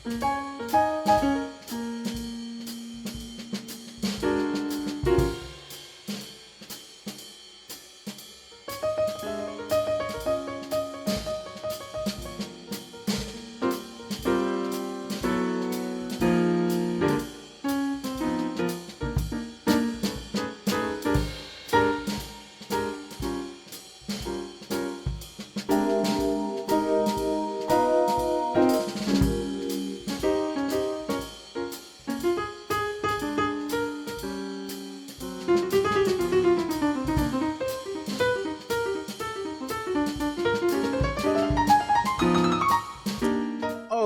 Oh,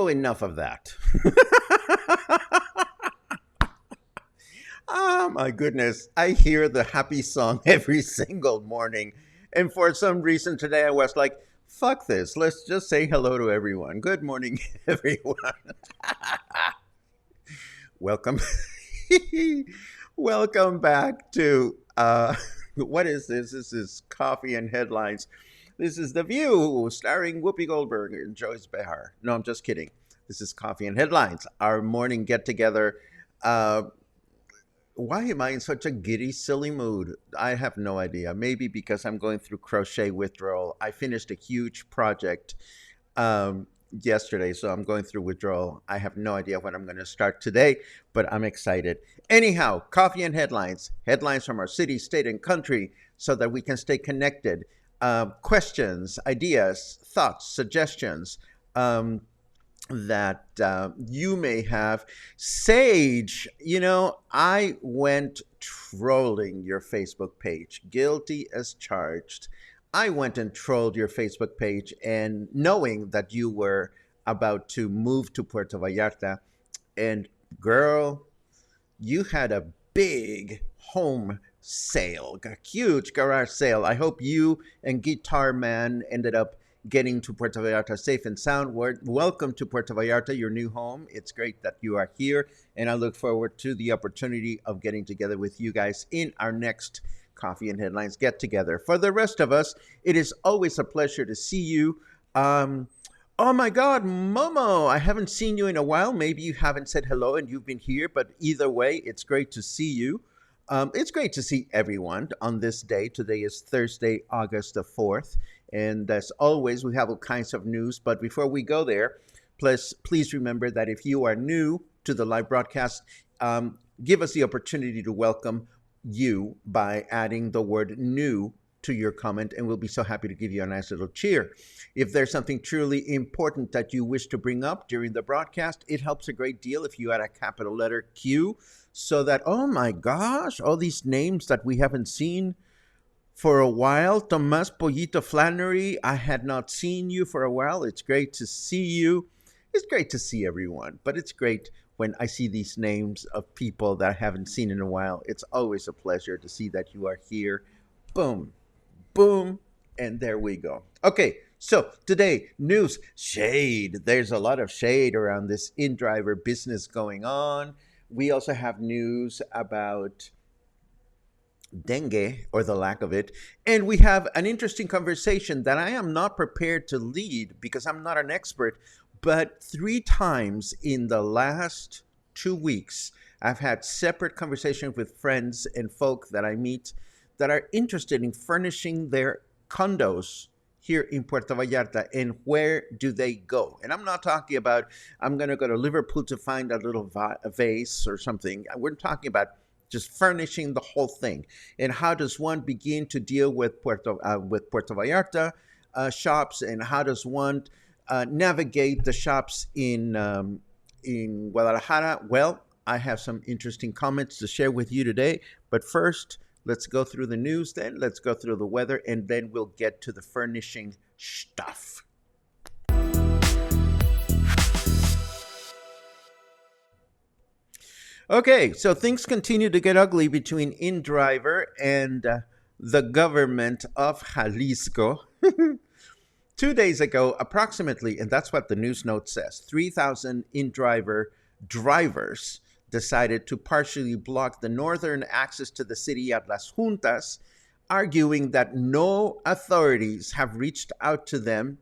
enough of that. Oh my goodness. I hear the happy song every single morning. And for some reason today I was like, fuck this. Let's just say hello to everyone. Good morning, everyone. Welcome. Welcome back to what is this? This is Coffee and Headlines. This is The View, starring Whoopi Goldberg and Joyce Behar. No, I'm just kidding. This is Coffee and Headlines, our morning get together. Uh, why am I in such a giddy, silly mood? I have no idea. Maybe because I'm going through crochet withdrawal. I finished a huge project yesterday, so I'm going through withdrawal. I have no idea when I'm going to start today, but I'm excited. Anyhow, Coffee and Headlines, headlines from our city, state, and country, so that we can stay connected. Questions, ideas, thoughts, suggestions. That you may have. Sage, I went trolling your Facebook page, guilty as charged. I went and trolled your Facebook page, and knowing that you were about to move to Puerto Vallarta, and girl, you had a big home sale, a huge garage sale. I hope you and Guitar Man ended up getting to Puerto Vallarta safe and sound. Welcome to Puerto Vallarta, your new home. It's great that you are here, and I look forward to the opportunity of getting together with you guys in our next Coffee and Headlines get together. For the rest of us, it is always a pleasure to see you. Oh my God, Momo, I haven't seen you in a while. Maybe you haven't said hello and you've been here, but either way, it's great to see you. It's great to see everyone on this day. Today is Thursday, August the 4th. And as always, we have all kinds of news. But before we go there, please remember that if you are new to the live broadcast, give us the opportunity to welcome you by adding the word new to your comment, and we'll be so happy to give you a nice little cheer. If there's something truly important that you wish to bring up during the broadcast, it helps a great deal if you add a capital letter Q, so that, oh my gosh, all these names that we haven't seen for a while. Tomas Pollito Flannery, I had not seen you for a while. It's great to see you. It's great to see everyone, but it's great when I see these names of people that I haven't seen in a while. It's always a pleasure to see that you are here. Boom, boom, and there we go. Okay, so today, news, shade. There's a lot of shade around this InDriver business going on. We also have news about dengue, or the lack of it. And we have an interesting conversation that I am not prepared to lead because I'm not an expert, but 3 times in the last 2 weeks, I've had separate conversations with friends and folk that I meet that are interested in furnishing their condos here in Puerto Vallarta, and where do they go? And I'm not talking about, I'm going to go to Liverpool to find a little vase or something. We're talking about just furnishing the whole thing. And how does one begin to deal with Puerto Vallarta shops, and how does one navigate the shops in Guadalajara? Well, I have some interesting comments to share with you today. But first, let's go through the news, then let's go through the weather, and then we'll get to the furnishing stuff. Okay, so things continue to get ugly between InDriver and the government of Jalisco. 2 days ago, approximately, and that's what the news note says, 3,000 InDriver drivers decided to partially block the northern access to the city at Las Juntas, arguing that no authorities have reached out to them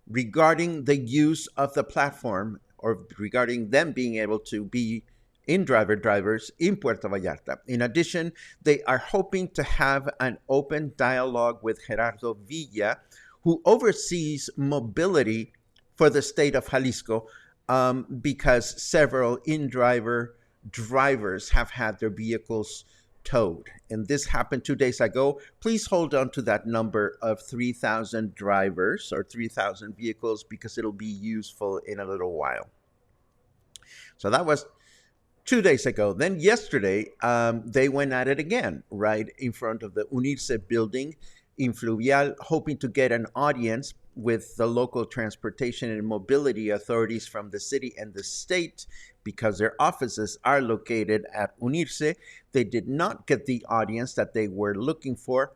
regarding the use of the platform or regarding them being able to be InDriver drivers in Puerto Vallarta. In addition, they are hoping to have an open dialogue with Gerardo Villa, who oversees mobility for the state of Jalisco, because several InDriver drivers have had their vehicles towed. And this happened 2 days ago. Please hold on to that number of 3,000 drivers or 3,000 vehicles because it'll be useful in a little while. So that was 2 days ago. Then yesterday, they went at it again, right in front of the Unirse building in Fluvial, hoping to get an audience with the local transportation and mobility authorities from the city and the state, because their offices are located at Unirse. They did not get the audience that they were looking for.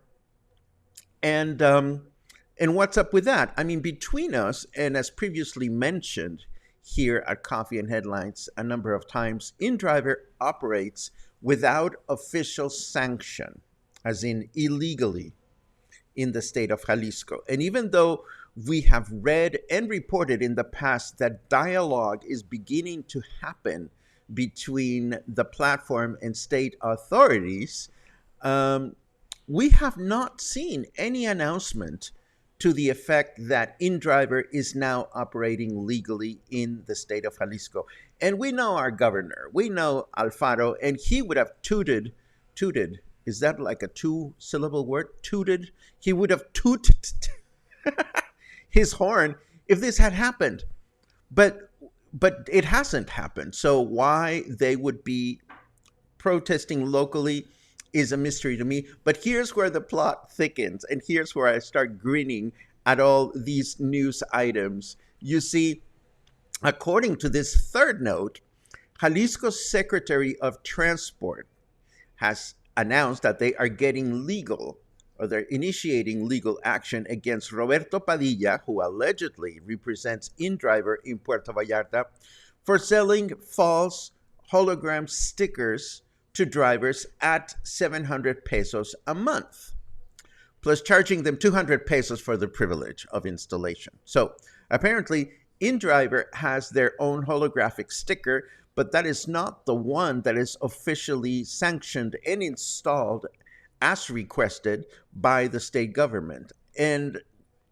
And what's up with that? I mean, between us, and as previously mentioned here at Coffee and Headlines a number of times, InDriver operates without official sanction, as in illegally, in the state of Jalisco. And even though we have read and reported in the past that dialogue is beginning to happen between the platform and state authorities, we have not seen any announcement to the effect that InDriver is now operating legally in the state of Jalisco. And we know our governor, we know Alfaro, and he would have tooted, is that like a two-syllable word? Tooted? He would have tooted his horn if this had happened. But it hasn't happened. So why they would be protesting locally is a mystery to me. But here's where the plot thickens, and here's where I start grinning at all these news items. You see, according to this third note, Jalisco's Secretary of Transport has announced that they are getting legal, or they're initiating legal action against Roberto Padilla, who allegedly represents InDriver in Puerto Vallarta, for selling false hologram stickers to drivers at 700 pesos a month, plus charging them 200 pesos for the privilege of installation. So apparently, InDriver has their own holographic sticker, but that is not the one that is officially sanctioned and installed as requested by the state government. And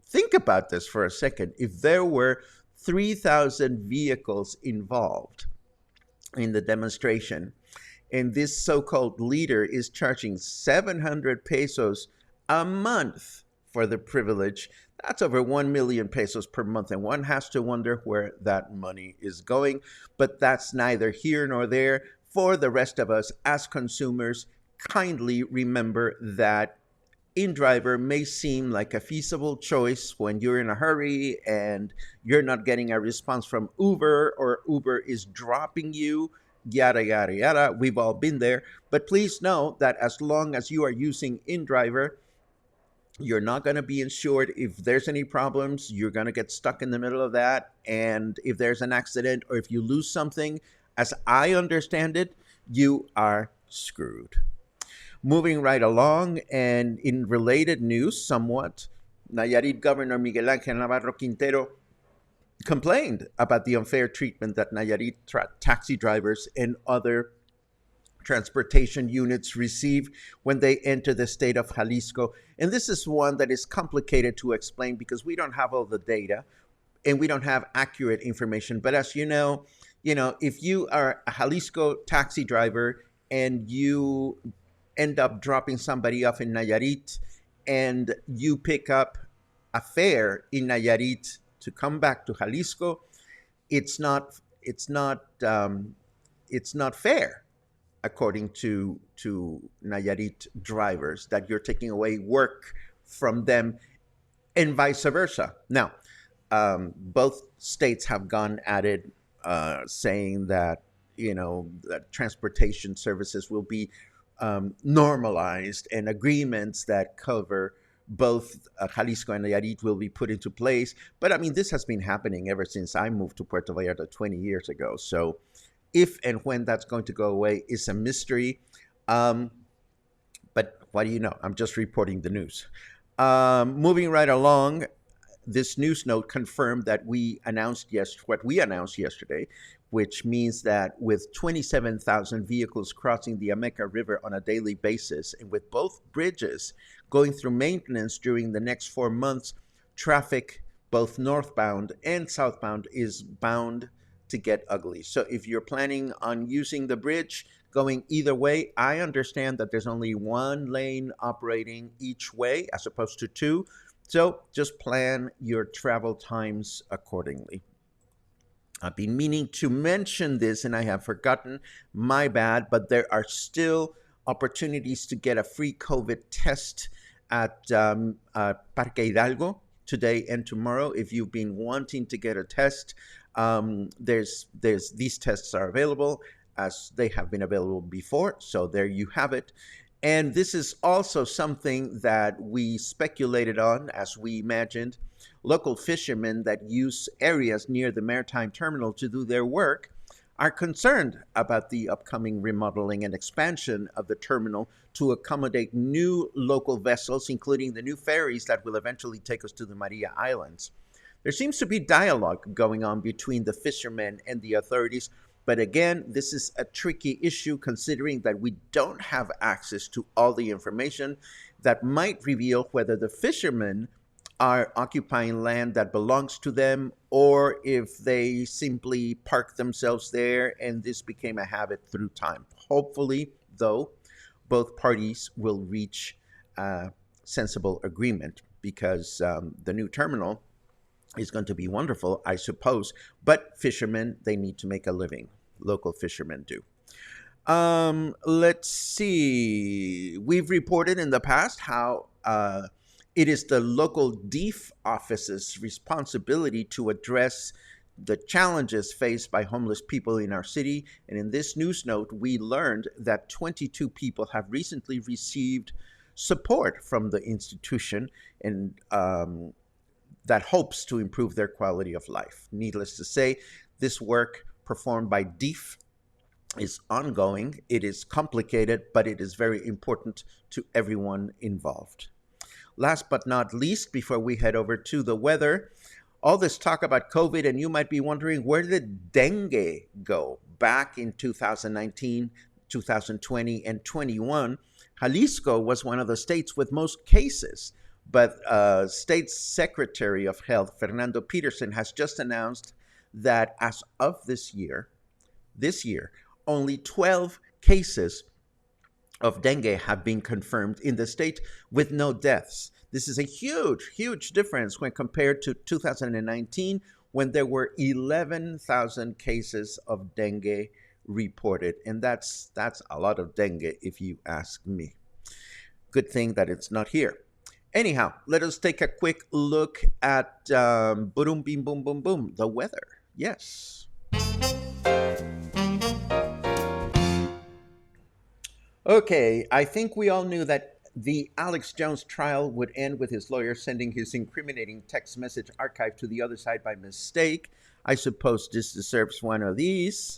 think about this for a second. If there were 3,000 vehicles involved in the demonstration, and this so-called leader is charging 700 pesos a month for the privilege, that's over 1 million pesos per month. And one has to wonder where that money is going. But that's neither here nor there. For the rest of us as consumers, kindly remember that InDriver may seem like a feasible choice when you're in a hurry and you're not getting a response from Uber, or Uber is dropping you, yada, yada, yada. We've all been there. But please know that as long as you are using InDriver, you're not going to be insured. If there's any problems, you're going to get stuck in the middle of that. And if there's an accident or if you lose something, as I understand it, you are screwed. Moving right along, and in related news somewhat, Nayarit Governor Miguel Ángel Navarro Quintero complained about the unfair treatment that Nayarit taxi drivers and other transportation units receive when they enter the state of Jalisco. And this is one that is complicated to explain because we don't have all the data and we don't have accurate information. But as you know, if you are a Jalisco taxi driver and you end up dropping somebody off in Nayarit and you pick up a fare in Nayarit to come back to Jalisco, it's not fair, according to Nayarit drivers, that you're taking away work from them and vice versa. Now, both states have gone at it, saying that, that transportation services will be normalized, and agreements that cover both Jalisco and Nayarit will be put into place. But I mean, this has been happening ever since I moved to Puerto Vallarta 20 years ago. So if and when that's going to go away is a mystery. But what do you know? I'm just reporting the news. Moving right along, this news note confirmed that what we announced yesterday, which means that with 27,000 vehicles crossing the Ameca River on a daily basis, and with both bridges going through maintenance during the next 4 months, traffic both northbound and southbound is bound to get ugly. So if you're planning on using the bridge going either way, I understand that there's only one lane operating each way as opposed to two. So just plan your travel times accordingly. I've been meaning to mention this and I have forgotten. My bad, but there are still opportunities to get a free COVID test at Parque Hidalgo today and tomorrow. If you've been wanting to get a test, there's these tests are available as they have been available before. So there you have it. And this is also something that we speculated on as we imagined. Local fishermen that use areas near the maritime terminal to do their work are concerned about the upcoming remodeling and expansion of the terminal to accommodate new local vessels, including the new ferries that will eventually take us to the Maria Islands. There seems to be dialogue going on between the fishermen and the authorities, but again, this is a tricky issue considering that we don't have access to all the information that might reveal whether the fishermen are occupying land that belongs to them or if they simply park themselves there and this became a habit through time. Hopefully, though, both parties will reach a sensible agreement because the new terminal is going to be wonderful, I suppose, but fishermen, they need to make a living. Local fishermen do. Let's see. We've reported in the past how it is the local DEEF office's responsibility to address the challenges faced by homeless people in our city. And in this news note, we learned that 22 people have recently received support from the institution and that hopes to improve their quality of life. Needless to say, this work performed by DEEF is ongoing. It is complicated, but it is very important to everyone involved. Last but not least, before we head over to the weather, all this talk about COVID, and you might be wondering, where did dengue go? Back in 2019, 2020, and 21, Jalisco was one of the states with most cases. But State Secretary of Health, Fernando Peterson, has just announced that as of this year, only 12 cases of dengue have been confirmed in the state with no deaths. This is a huge, huge difference when compared to 2019, when there were 11,000 cases of dengue reported. And that's a lot of dengue, if you ask me. Good thing that it's not here. Anyhow, let us take a quick look at boom, bing, boom, boom, boom, the weather. Yes. Okay, I think we all knew that the Alex Jones trial would end with his lawyer sending his incriminating text message archive to the other side by mistake. I suppose this deserves one of these.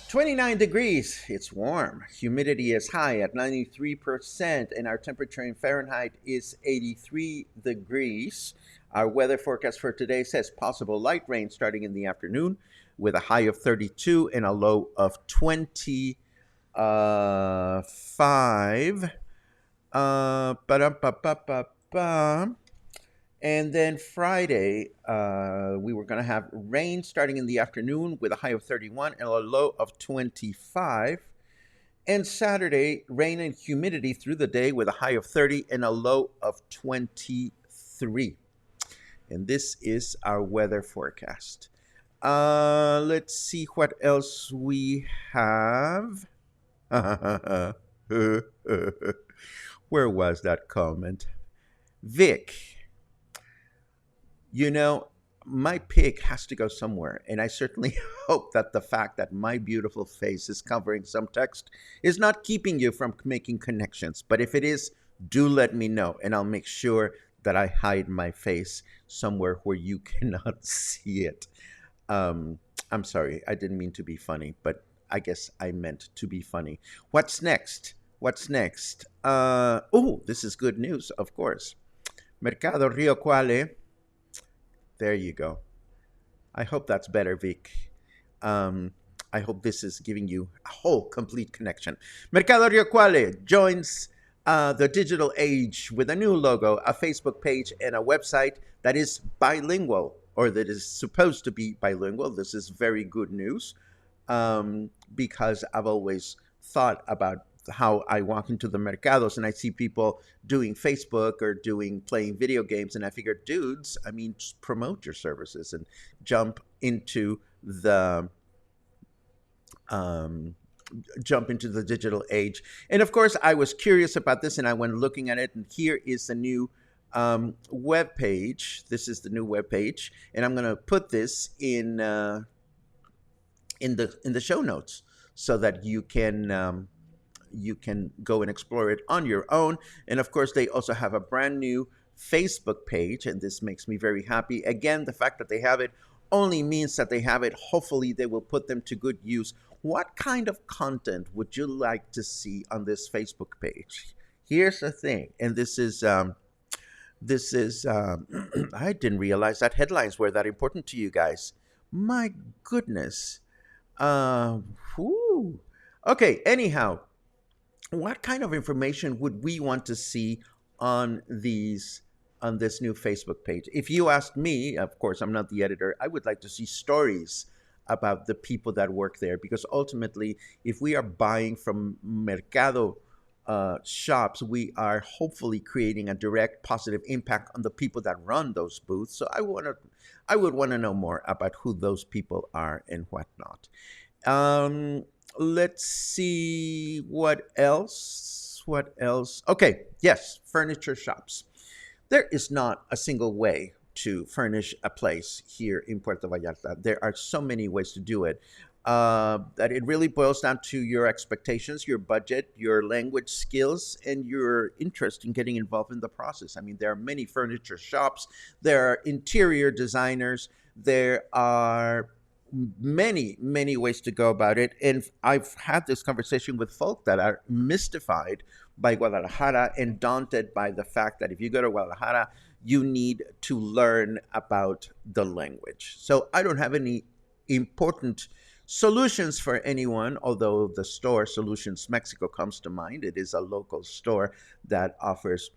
29 degrees, it's warm. Humidity is high at 93%, and our temperature in Fahrenheit is 83 degrees. Our weather forecast for today says possible light rain starting in the afternoon with a high of 32 and a low of 25. And then Friday, we were going to have rain starting in the afternoon with a high of 31 and a low of 25. And Saturday, rain and humidity through the day with a high of 30 and a low of 23. And this is our weather forecast. Let's see what else we have. Where was that comment? Vic. You know, my pick has to go somewhere, and I certainly hope that the fact that my beautiful face is covering some text is not keeping you from making connections. But if it is, do let me know, and I'll make sure that I hide my face somewhere where you cannot see it. I'm sorry, I didn't mean to be funny, but I guess I meant to be funny. What's next? This is good news, of course. Mercado Río Cuale. There you go. I hope that's better, Vic. Um, I hope this is giving you a whole complete connection. Mercado Rio Cuale joins the digital age with a new logo, a Facebook page, and a website that is bilingual, or that is supposed to be bilingual. This is very good news, because I've always thought about how I walk into the mercados and I see people doing Facebook or doing playing video games, and I figure, dudes, I mean, just promote your services and jump into the um, digital age. And of course, I was curious about this, and I went looking at it. And here is the new web page. This is the new web page, and I'm going to put this in the show notes so that you can go and explore it on your own. And of course, they also have a brand new Facebook page, and this makes me very happy. Again, the fact that they have it only means that they have it. Hopefully, they will put them to good use. What kind of content would you like to see on this Facebook page? Here's the thing, and this is I didn't realize that headlines were that important to you guys. My goodness. Uh, whew. Okay. Anyhow, what kind of information would we want to see on these on this new Facebook page? If you asked me, of course, I'm not the editor. I would like to see stories about the people that work there, because ultimately, if we are buying from Mercado shops, we are hopefully creating a direct positive impact on the people that run those booths. So I would want to know more about who those people are and whatnot. Um, let's see what else. What else? Okay, yes, furniture shops. There is not a single way to furnish a place here in Puerto Vallarta. There are so many ways to do it. That it really boils down to your expectations, your budget, your language skills, and your interest in getting involved in the process. I mean, there are many furniture shops, there are interior designers, there are many ways to go about it. And I've had this conversation with folk that are mystified by Guadalajara and daunted by the fact that if you go to Guadalajara, you need to learn about the language. So I don't have any important solutions for anyone, although the store Solutions Mexico comes to mind. It is a local store that offers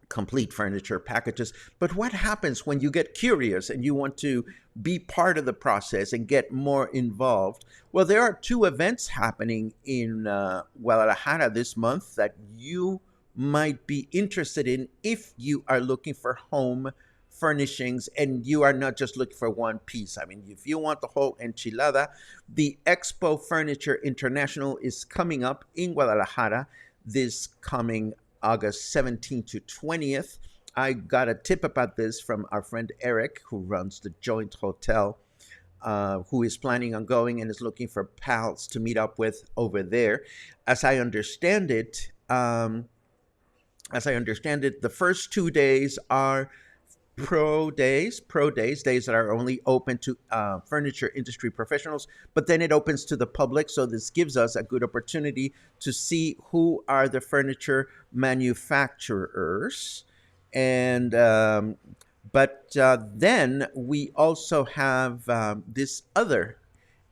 complete furniture packages. But what happens when you get curious and you want to be part of the process and get more involved? Well, there are two events happening in Guadalajara this month that you might be interested in if you are looking for home furnishings and you are not just looking for one piece. I mean, if you want the whole enchilada, the Expo Furniture International is coming up in Guadalajara this coming August 17th to 20th. I got a tip about this from our friend Eric, who runs the Joint Hotel, who is planning on going and is looking for pals to meet up with over there. As I understand it, the first 2 days are days that are only open to furniture industry professionals, but then it opens to the public. So this gives us a good opportunity to see who are the furniture manufacturers. And but then we also have this other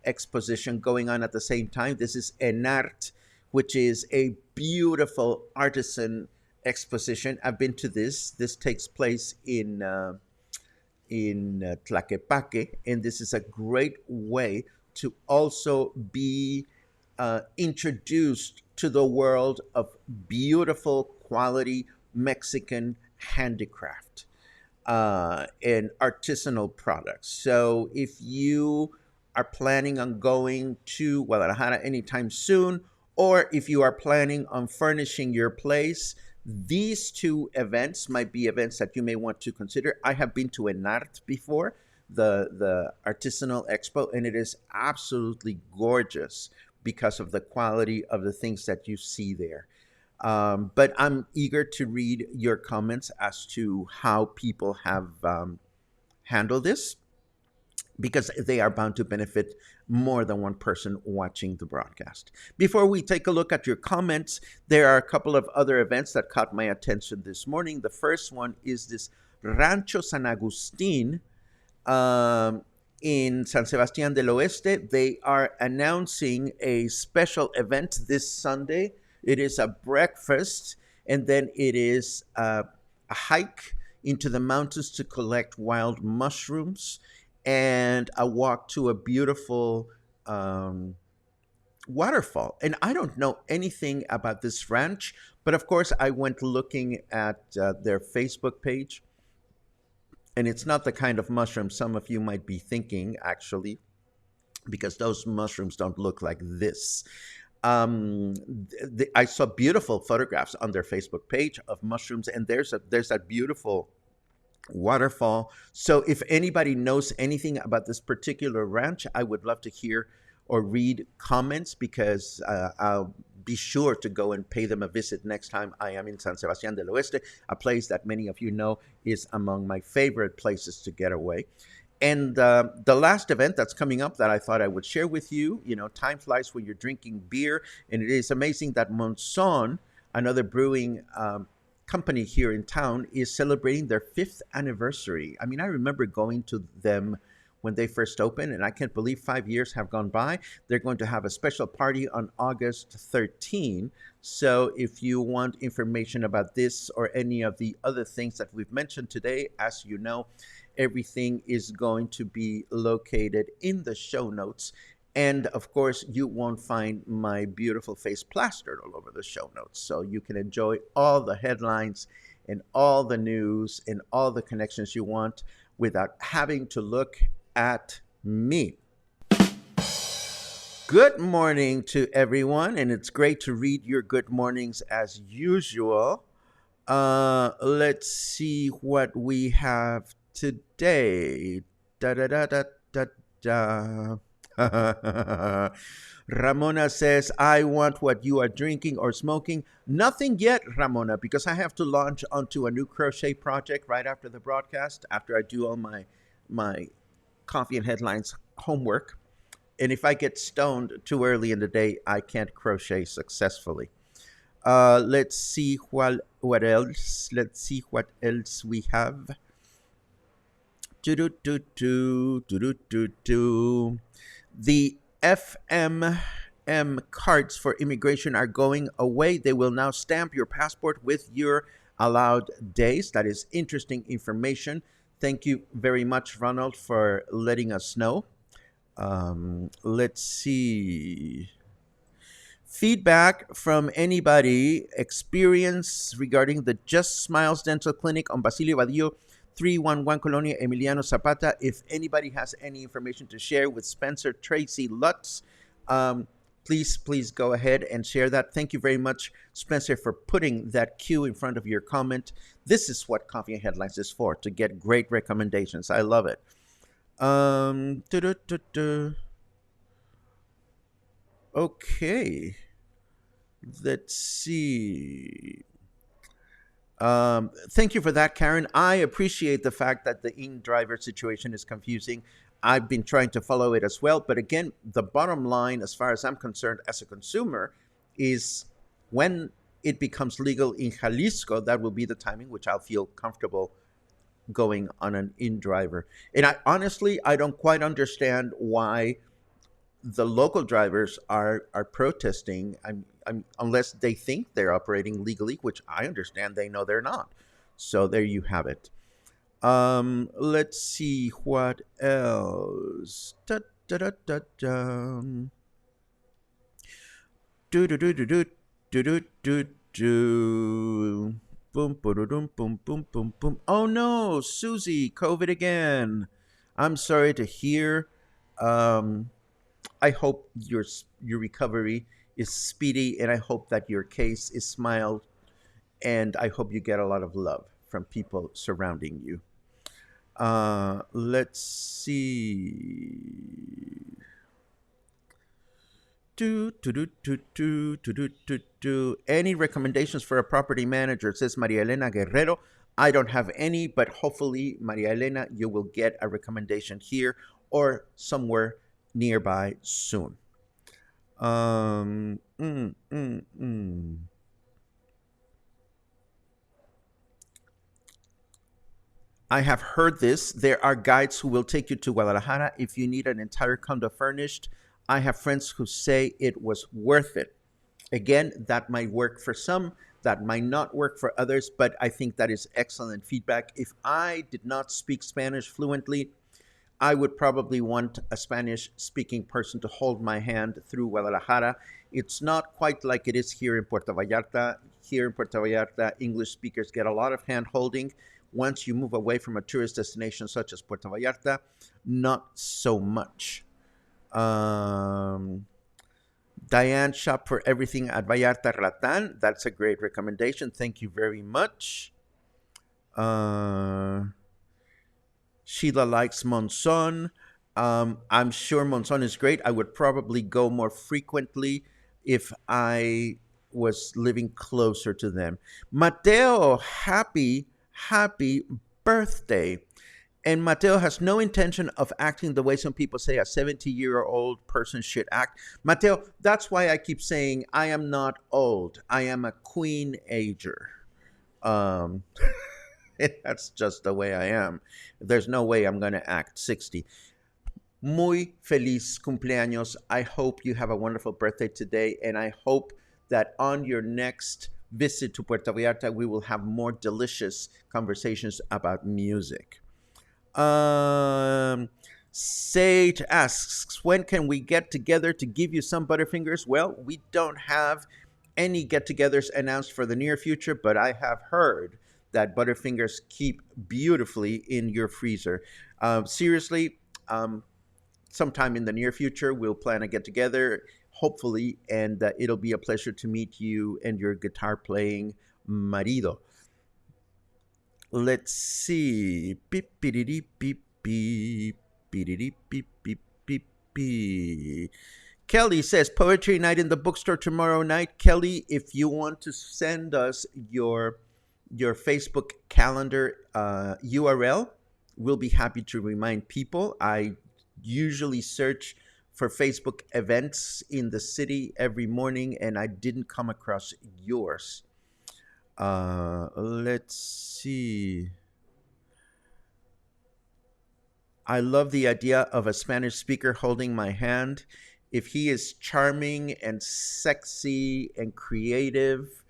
exposition going on at the same time. This is Enart, which is a beautiful artisan exposition. I've been to this. This takes place in Tlaquepaque, and this is a great way to also be introduced to the world of beautiful quality Mexican handicraft and artisanal products. So if you are planning on going to Guadalajara anytime soon, or if you are planning on furnishing your place, these two events might be events that you may want to consider. I have been to Enart before, the Artisanal Expo, and it is absolutely gorgeous because of the quality of the things that you see there. But I'm eager to read your comments as to how people have handled this. because they are bound to benefit more than one person watching the broadcast. Before we take a look at your comments, there are a couple of other events that caught my attention this morning. The first one is this Rancho San Agustin um, in San Sebastián del Oeste. They are announcing a special event this Sunday. It is a breakfast, and then it is a hike into the mountains to collect wild mushrooms, and a walk to a beautiful um, waterfall. And I don't know anything about this ranch, but of course, I went looking at their Facebook page, and it's not the kind of mushroom some of you might be thinking, actually, because those mushrooms don't look like this. I saw beautiful photographs on their Facebook page of mushrooms, and there's that beautiful waterfall. So if anybody knows anything about this particular ranch, I would love to hear or read comments, because I'll be sure to go and pay them a visit next time I am in San Sebastián del Oeste, a place that many of you know is among my favorite places to get away. And the last event that's coming up that I thought I would share with you, time flies when you're drinking beer, and it is amazing that Monson, another brewing company here in town, is celebrating their 5th anniversary. I mean, I remember going to them when they first opened, and I can't believe 5 years have gone by. They're going to have a special party on August 13. So if you want information about this or any of the other things that we've mentioned today, as you know, everything is going to be located in the show notes. And of course, you won't find my beautiful face plastered all over the show notes. So you can enjoy all the headlines and all the news and all the connections you want without having to look at me. Good morning to everyone, and it's great to read your good mornings as usual. Let's see what we have today. Da da da da da da. Ramona says, I want what you are drinking or smoking. Nothing yet, Ramona, because I have to launch onto a new crochet project right after the broadcast, after I do all my coffee and headlines homework. And if I get stoned too early in the day, I can't crochet successfully. Let's see what else. Let's see what else we have. The FMM cards for immigration are going away. They will now stamp your passport with your allowed days. That is interesting information. Thank you very much, Ronald, for letting us know. Let's see. Feedback from anybody, experience regarding the Just Smiles Dental Clinic on Basilio Vadillo, 311 Colonia Emiliano Zapata. If anybody has any information to share with Spencer Tracy Lutz, please go ahead and share that. Thank you very much, Spencer, for putting that cue in front of your comment. This is what Coffee and Headlines is for, to get great recommendations. I love it. Okay. Let's see. Thank you for that, Karen. I appreciate the fact that the InDriver situation is confusing. I've been trying to follow it as well. But again, the bottom line, as far as I'm concerned as a consumer, is when it becomes legal in Jalisco, that will be the timing which I'll feel comfortable going on an InDriver. And I honestly don't quite understand why the local drivers are protesting. Unless they think they're operating legally, which I understand they know they're not. So there you have it. Let's see what else. Da, da, da, da, da. Do do do do do do do do do. Boom boom boom boom boom boom. Oh no, Susie, COVID again. I'm sorry to hear. I hope your recovery is speedy, and I hope that your case is smiled, and I hope you get a lot of love from people surrounding you. Let's see. Any recommendations for a property manager, says Maria Elena Guerrero. I don't have any, but hopefully, Maria Elena, you will get a recommendation here or somewhere nearby soon. Um, mm, mm, mm. I have heard this. There are guides who will take you to Guadalajara if you need an entire condo furnished. I have friends who say it was worth it. Again, that might work for some, that might not work for others, but I think that is excellent feedback. If I did not speak Spanish fluently, I would probably want a Spanish speaking person to hold my hand through Guadalajara. It's not quite like it is here in Puerto Vallarta. Here in Puerto Vallarta, English speakers get a lot of hand holding. Once you move away from a tourist destination such as Puerto Vallarta, not so much. Um, Diane, shop for everything at Vallarta Ratan. That's a great recommendation. Thank you very much. Uh, Sheila likes Monson. I'm sure Monson is great. I would probably go more frequently if I was living closer to them. Mateo, happy birthday. And Mateo has no intention of acting the way some people say a 70-year-old person should act. Mateo, that's why I keep saying I am not old. I am a queen ager. Um, that's just the way I am. There's no way I'm going to act 60. Muy feliz cumpleaños. I hope you have a wonderful birthday today, and I hope that on your next visit to Puerto Vallarta, we will have more delicious conversations about music. Sage asks, when can we get together to give you some Butterfingers? Well, we don't have any get-togethers announced for the near future, but I have heard that Butterfingers keep beautifully in your freezer. Seriously, sometime in the near future, we'll plan a get-together, hopefully, and it'll be a pleasure to meet you and your guitar-playing marido. Let's see. Beep, beep, beep, beep, beep, beep, beep, beep, beep. Kelly says, poetry night in the bookstore tomorrow night. Kelly, if you want to send us your Facebook calendar URL, we'll be happy to remind people. I usually search for Facebook events in the city every morning, and I didn't come across yours. Let's see. I love the idea of a Spanish speaker holding my hand. If he is charming and sexy and creative,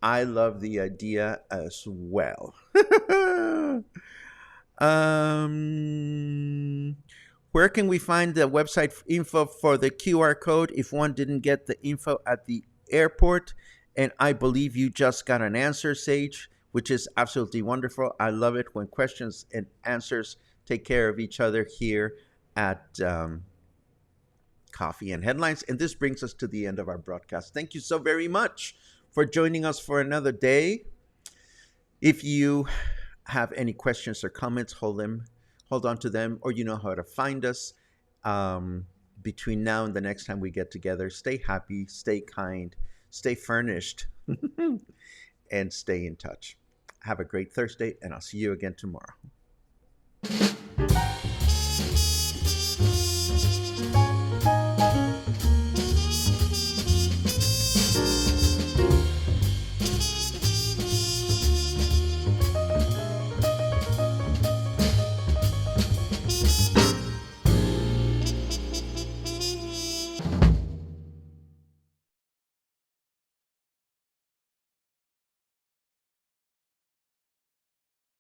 I love the idea as well. Where can we find the website info for the QR code if one didn't get the info at the airport? And I believe you just got an answer, Sage, which is absolutely wonderful. I love it when questions and answers take care of each other here at Coffee and Headlines. And this brings us to the end of our broadcast. Thank you so very much for joining us for another day. If you have any questions or comments, hold on to them, or you know how to find us. Between now and the next time we get together, stay happy, stay kind, stay furnished, and stay in touch. Have a great Thursday, and I'll see you again tomorrow.